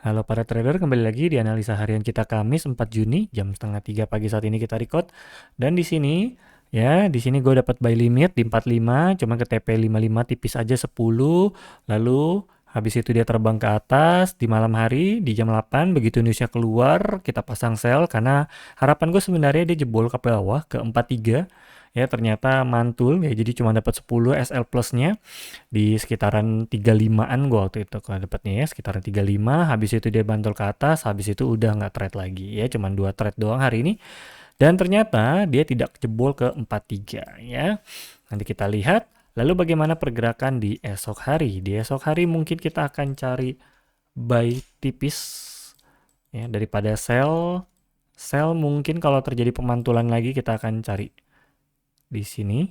Halo para trader, kembali lagi di analisa harian kita Kamis 4 Juni jam setengah 3 pagi saat ini kita record. Dan di sini di sini gue dapat buy limit di 45, cuman ke TP 55 tipis aja 10. Lalu habis itu dia terbang ke atas di malam hari di jam 8 begitu newsnya keluar, kita pasang sell karena harapan gue sebenarnya dia jebol ke bawah ke 43. Ya ternyata mantul ya, jadi cuma dapat 10 SL plusnya di sekitaran 35-an gue waktu itu kalau dapatnya ya, sekitaran 35. Habis itu dia bantul ke atas, habis itu udah nggak trade lagi ya, cuman 2 trade doang hari ini. Dan ternyata dia tidak jebol ke 43 ya. Nanti kita lihat lalu bagaimana pergerakan di esok hari. Di esok hari mungkin kita akan cari buy tipis ya daripada sell. Sell mungkin kalau terjadi pemantulan lagi kita akan cari di sini.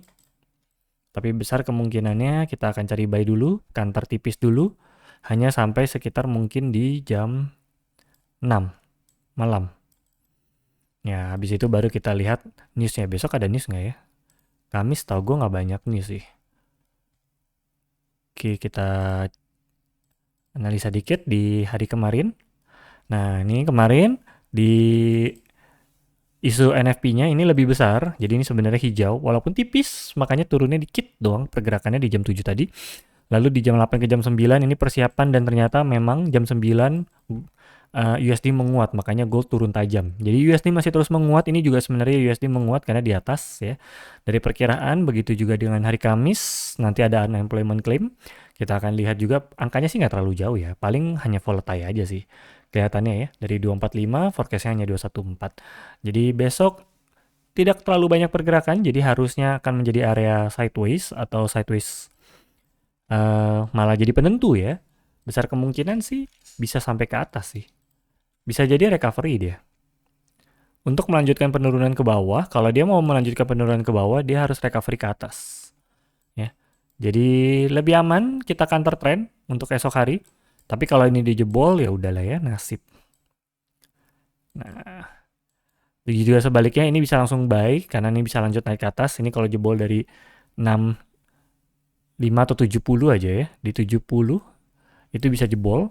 Tapi besar kemungkinannya kita akan cari buy dulu, counter tipis dulu, hanya sampai sekitar mungkin di jam 6 malam. Ya, habis itu baru kita lihat newsnya. Besok ada news nggak ya? Kamis tau gue nggak banyak news sih. Oke, kita analisa dikit di hari kemarin. Nah, ini kemarin di isu NFP-nya ini lebih besar, jadi ini sebenarnya hijau, walaupun tipis, makanya turunnya dikit doang pergerakannya di jam 7 tadi. Lalu di jam 8 ke jam 9 ini persiapan dan ternyata memang jam 9 USD menguat, makanya gold turun tajam. Jadi USD masih terus menguat, ini juga sebenarnya USD menguat karena di atas ya. Dari perkiraan, begitu juga dengan hari Kamis, nanti ada unemployment claim. Kita akan lihat juga, angkanya sih nggak terlalu jauh ya, paling hanya volatile aja sih. Kelihatannya ya, dari 245, forecastnya hanya 214. Jadi besok tidak terlalu banyak pergerakan, jadi harusnya akan menjadi area sideways atau sideways malah jadi penentu ya. Besar kemungkinan sih bisa sampai ke atas sih. Bisa jadi recovery dia. Untuk melanjutkan penurunan ke bawah, kalau dia mau melanjutkan penurunan ke bawah, dia harus recovery ke atas. Ya. Jadi lebih aman kita counter trend untuk esok hari. Tapi kalau ini dijebol ya udahlah ya, nasib. Nah, begitu juga sebaliknya ini bisa langsung buy karena ini bisa lanjut naik ke atas. Ini kalau jebol dari 6 5 atau 70 aja ya, di 70 itu bisa jebol.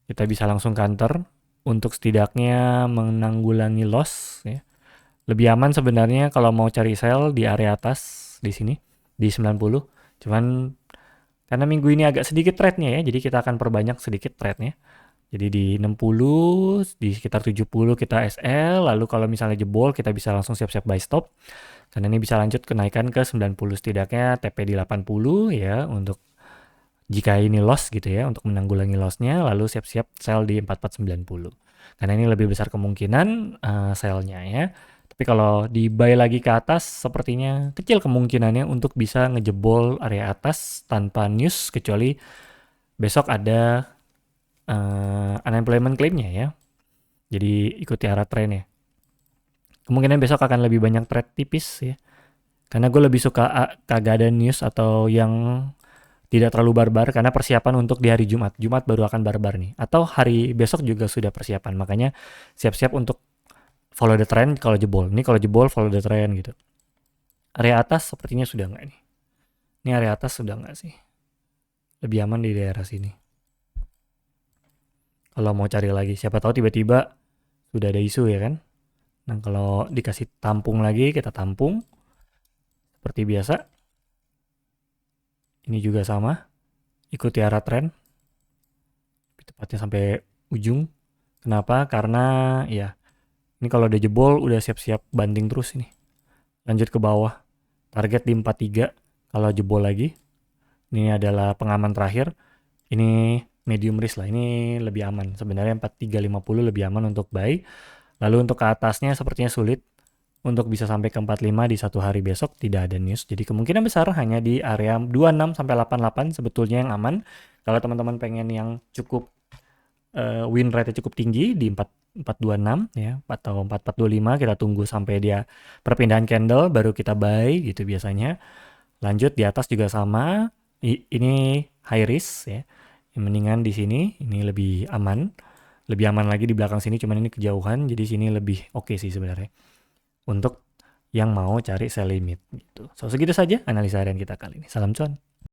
Kita bisa langsung counter untuk setidaknya menanggulangi loss ya. Lebih aman sebenarnya kalau mau cari sell di area atas di sini di 90. Cuman karena minggu ini agak sedikit trade-nya ya, jadi kita akan perbanyak sedikit trade-nya. Jadi di 60, di sekitar 70 kita SL, lalu kalau misalnya jebol kita bisa langsung siap-siap buy stop. Karena ini bisa lanjut kenaikan ke 90 setidaknya TP di 80 ya untuk jika ini loss gitu ya, untuk menanggulangi lossnya, lalu siap-siap sell di 4490. Karena ini lebih besar kemungkinan sell-nya ya. Tapi kalau di buy lagi ke atas, sepertinya kecil kemungkinannya untuk bisa ngejebol area atas tanpa news, kecuali besok ada unemployment claim-nya ya. Jadi ikuti arah trennya. Kemungkinan besok akan lebih banyak trade tipis ya. Karena gue lebih suka kagak ada news atau yang tidak terlalu barbar karena persiapan untuk di hari Jumat. Jumat baru akan barbar nih. Atau hari besok juga sudah persiapan. Makanya siap-siap untuk follow the trend kalau jebol. Ini kalau jebol follow the trend gitu. Area atas sepertinya sudah nggak nih. Ini area atas sudah nggak sih. Lebih aman di daerah sini. Kalau mau cari lagi. Siapa tahu tiba-tiba sudah ada isu ya kan. Nah kalau dikasih tampung lagi kita tampung. Seperti biasa. Ini juga sama. Ikuti arah tren. Tepatnya sampai ujung. Kenapa? Karena ya ini kalau udah jebol udah siap-siap banting terus ini. Lanjut ke bawah. Target di 43 kalau jebol lagi. Ini adalah pengaman terakhir. Ini medium risk lah. Ini lebih aman. Sebenarnya 4350 lebih aman untuk buy. Lalu untuk ke atasnya sepertinya sulit. Untuk bisa sampai ke 45 di satu hari besok tidak ada news. Jadi kemungkinan besar hanya di area 26 sampai 88 sebetulnya yang aman. Kalau teman-teman pengen yang cukup win rate cukup tinggi di 426 ya atau 4425, kita tunggu sampai dia perpindahan candle baru kita buy gitu biasanya. Lanjut di atas juga sama. Ini high risk ya. Yang mendingan di sini ini lebih aman. Lebih aman lagi di belakang sini, cuman ini kejauhan jadi sini lebih oke sih sebenarnya. Untuk yang mau cari sell limit gitu. So segitu saja analisa harian kita kali ini. Salam cuan.